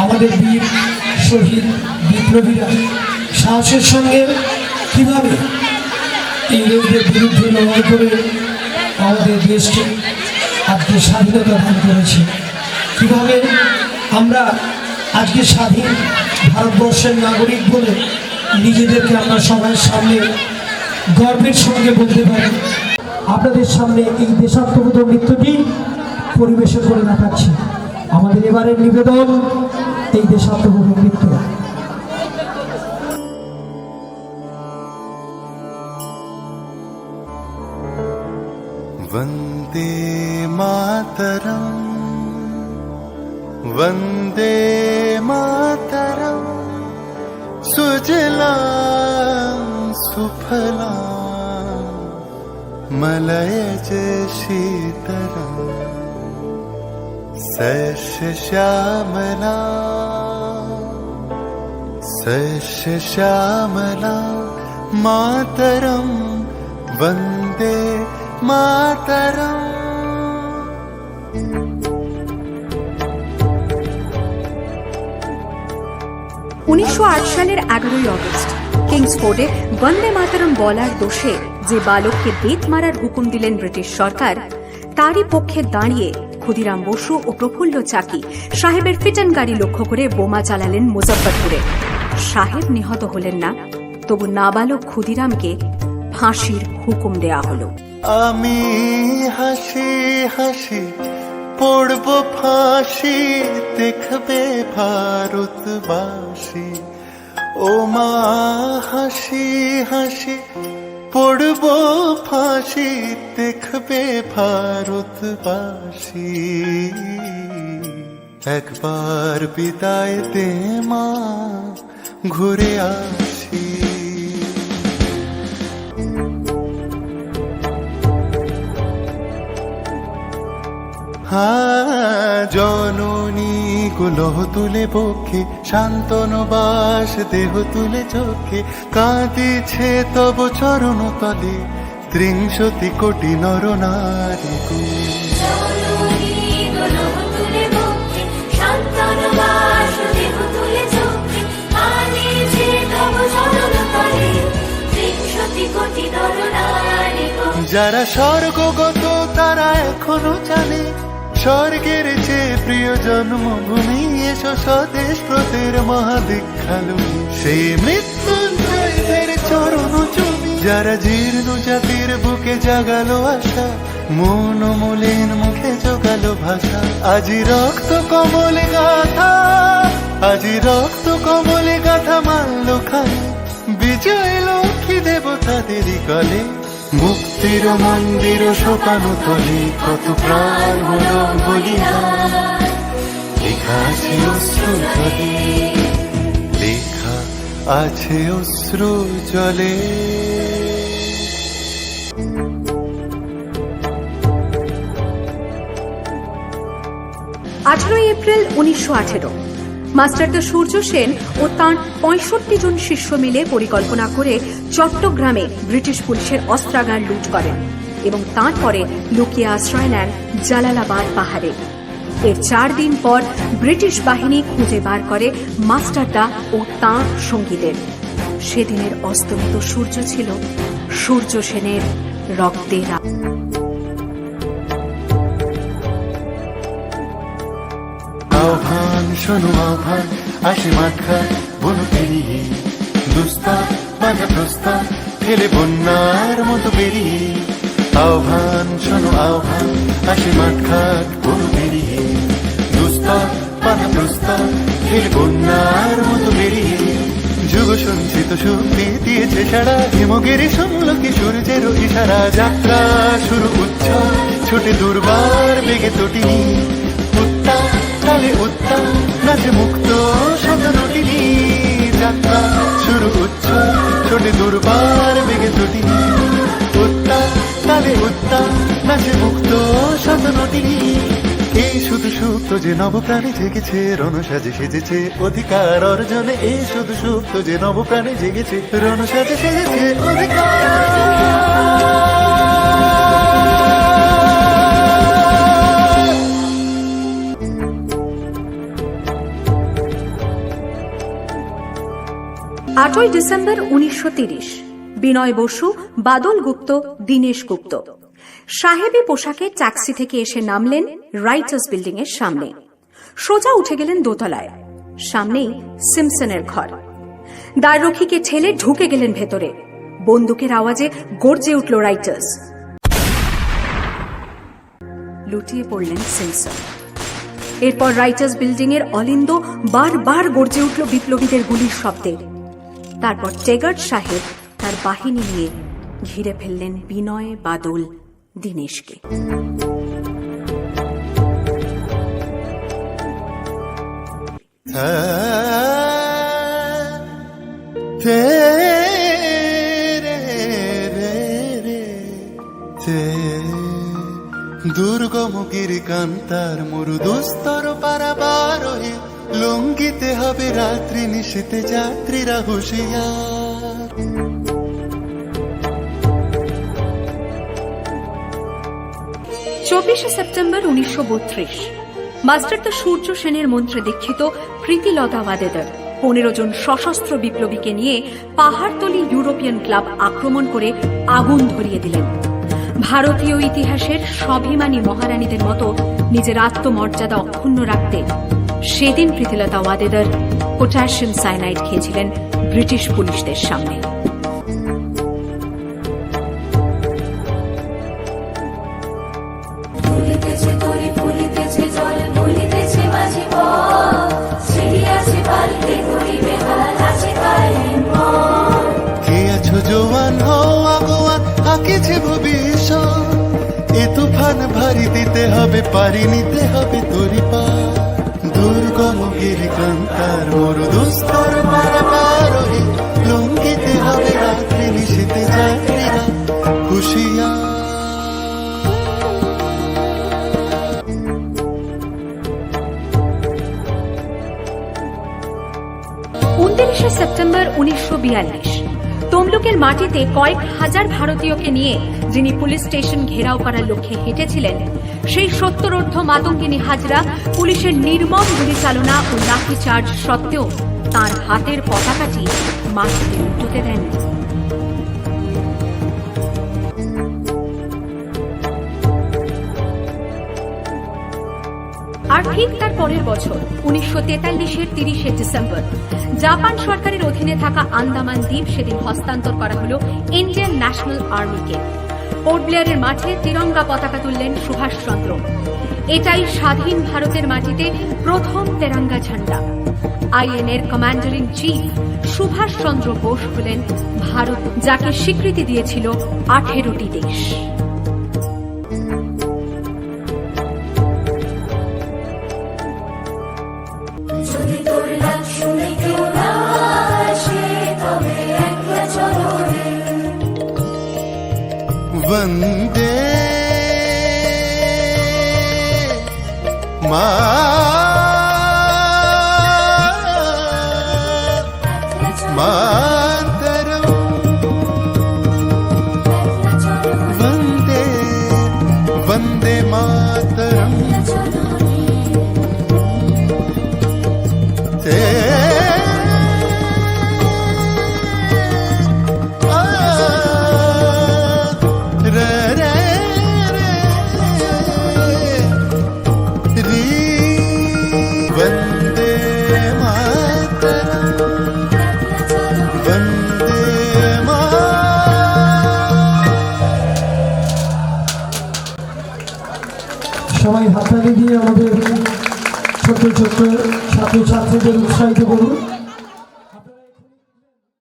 আমাদের বীর শহীদ বিপ্লবীরা সাহসের সঙ্গে কীভাবে ইংরেজদের বিরুদ্ধে লড়াই করে আমাদের দেশকে আজকে স্বাধীনতা দান করেছে, কীভাবে আমরা আজকে স্বাধীন ভারতবর্ষের নাগরিক বলে নিজেদেরকে আমরা সবার সামনে গর্বের সঙ্গে বলতে পারি। আপনাদের সামনে এই দেশাত্মবোধক নৃত্যটি পরিবেশন করে দেখাচ্ছি। আমাদের এবারের নিবেদন এই দেশাত্মবোধক নৃত্য। वन्दे मातरम् वन्दे मातरम् सुजलां सुफलां मलयज शीतलम् सस्यश्यामला मातरम् वन्दे मातरम्। 1908 সালের 11ই আগস্ট কিংসফোর্ডে বন্দে মাতরম বলার দোষে যে বালককে বেত মারার হুকুম দিলেন ব্রিটিশ সরকার, তারই পক্ষে দাঁড়িয়ে ক্ষুদিরাম বসু ও প্রফুল্ল চাকি সাহেবের ফিটন গাড়ি লক্ষ্য করে বোমা চালালেন মুজফ্ফরপুরে। সাহেব নিহত হলেন না, তবু নাবালক ক্ষুদিরামকে ফাঁসির হুকুম দেয়া হল। আমি হাসি হাসি পড়ব ফাঁসি, দেখবে ভারতবাসী। ও মা হাসি হাসি পড়ব ফাঁসি, দেখবে ভারতবাসী। একবার বিদায় দে মা, ঘুরে আসি। জননী কুলহ তুলে বক্ষে, শান্তনু বাস দেহ তুলে চোখে, কাঁদিছে তব চরণ তলে ৩০ কোটি নর নারী। যারা স্বর্গগত তারা এখনো জানে, স্বর্গের চেয়ে প্রিয় জন্মভূমি, এসো স্বদেশ প্রতের মহাদীক্ষালু। সেই মৃত্যুঞ্জয়দের চরণ চুমি, যারা জীর্ণ জাতির বুকে জাগালো আশা, মন মলিন মুখে জোগালো ভাষা। আজি রক্ত কমলে গাথা, আজি রক্ত কমলে গাথা মাল্য খায়, বিজয় লক্ষ্মী দেবতাদেরই কলে। মুক্তির মন্দির শোকানো তলে, কত প্রাণ হলো বলিদান। লেখা আছে অশ্রু জলে, লেখা আছে অশ্রু জলে। 18 এপ্রিল 1918 মাস্টারদা সূর্য সেন ও তাঁর 65 জন শিষ্য মিলে পরিকল্পনা করে চট্টগ্রামে ব্রিটিশ পুলিশের অস্ত্রাগার লুট করেন এবং তারপরে লুকিয়ে আশ্রয় নেন জালালাবাদ পাহাড়ে। এর 4 দিন পর ব্রিটিশ বাহিনী খুঁজে বার করে মাস্টারদা ও তাঁর সঙ্গীদের। সেদিনের অস্তমিত সূর্য ছিল সূর্য সেনের রক্তের। আহ্বান শোনো আহ্বান, আসে মাঠঘাট বন পেরিয়ে, দুস্তার বাধা প্রস্তার ফেলে বন্যার মতো বেরিয়ে। আহ্বান শোনো আহ্বান, আসে মাঠঘাট বন পেরিয়ে, দুস্তার বাধা প্রস্তার ফেলে বন্যার মতো বেরিয়ে। যুগ সঞ্চিত শক্তি দিয়েছে সারা, হিমগিরি সমলকে সূর্যের ইশারা। যাত্রা শুরু উচ্ছল ছোটে দুর্বার বেগে তটিনী, তালে উত্তাল নাচে মুক্ত শতনটিনী। যাত্রা শুরু উচ্ছল ছোটে দুর্বার বেগে তটিনী, উত্তাল তালে উত্তাল নাচে মুক্ত শতনটিনী। এই শুধু সুপ্ত যে নবপ্রাণে জেগেছে, রণসাজে সেজেছে অধিকার অর্জনে। এই শুধু সুপ্ত যে নবপ্রাণে জেগেছে, রণসাজে সেজেছে অধিকার। 8ই ডিসেম্বর 1930 বিনয় বসু, বাদল গুপ্ত, দীনেশ গুপ্ত সাহেবী পোশাকে ট্যাক্সি থেকে এসে নামলেন রাইটার্স বিল্ডিং এর সামনে। সোজা উঠে গেলেন দোতলায়। সামনেই সিমসনের ঘর। দ্বাররক্ষীকে ঠেলে ঢুকে গেলেন ভেতরে। বন্দুকের আওয়াজে গর্জে উঠল রাইটার্স। লুটিয়ে পড়লেন সিমসন। এরপর রাইটার্স বিল্ডিং এর অলিন্দ বারবার গর্জে উঠল বিপ্লবীদের গুলির শব্দে। তারপর টেগার্ড সাহেব তার বাহিনী নিয়ে ঘিরে ফেললেন বিনয়, বাদল, দীনেশকে। দুর্গম গিরিকান্তার মরু দুস্তর পারাবার হয়ে লঙ্ঘিতে হবে রাত্রি নিশীতে যাত্রীরা হুঁশিয়ার। 24 সেপ্টেম্বর 1932 মাস্টারদা সূর্য সেনের মন্ত্রে দীক্ষিত প্রীতিলতা ওয়াদেদার 15 জন সশস্ত্র বিপ্লবীকে নিয়ে পাহাড়তলি ইউরোপিয়ান ক্লাব আক্রমণ করে আগুন ধরিয়ে দিলেন। ভারতীয় ইতিহাসের স্বাভিমানী মহারানীদের মতো নিজের আত্মমর্যাদা অক্ষুণ্ণ রাখতে সেদিন প্রীতিলতা ওয়াদেদার পটাশিয়াম সায়ানাইড খেয়েছিলেন ব্রিটিশ পুলিশদের সামনে। জোয়ান হওয়া গোয়ান আঁকেছে ভবিষ্যৎ, এ তুফান ভারী দিতে হবে, পারি নিতে হবে তোরি পা। দুর্গম গিরিকান্তার মরু দুস্তর পারাবার হয়ে লঙ্ঘিতে হবে রাত্রি নিশীতে যাত্রীরা হুঁশিয়ার। 29 সেপ্টেম্বর 1942 তমলুকের মাটিতে কয়েক হাজার ভারতীয়কে নিয়ে যিনি পুলিশ স্টেশন ঘেরাও করার লক্ষ্যে হেঁটেছিলেন, সেই সত্তরোর্ধ্ব মাতঙ্গিনী হাজরা পুলিশের নির্মম গুলিচালনা ও লাঠিচার্জ সত্ত্বেও তাঁর হাতের পতাকাটি মাটিতে উল্টোতে দেননি। আর ঠিক তার পরের বছর 1943-এর 30 ডিসেম্বর জাপান সরকারের অধীনে থাকা আন্দামান দ্বীপ সেদিন হস্তান্তর করা হল ইন্ডিয়ান ন্যাশনাল আর্মিকে। পোর্ট ব্লেয়ারের মাঠে তিরঙ্গা পতাকা তুললেন সুভাষচন্দ্র। এটাই স্বাধীন ভারতের মাটিতে প্রথম তেরঙ্গা ঝান্ডা। আইএনএর commander in chief Subhas Chandra Bose হলেন ভারত, যাকে স্বীকৃতি দিয়েছিল 18টি দেশ। वंदे मातरम, वंदे वंदे मातरम। সবাই হাততালি দিয়ে আমাদের ছোট্ট ছোট্ট ছাত্রছাত্রীদের উৎসাহিত করুন।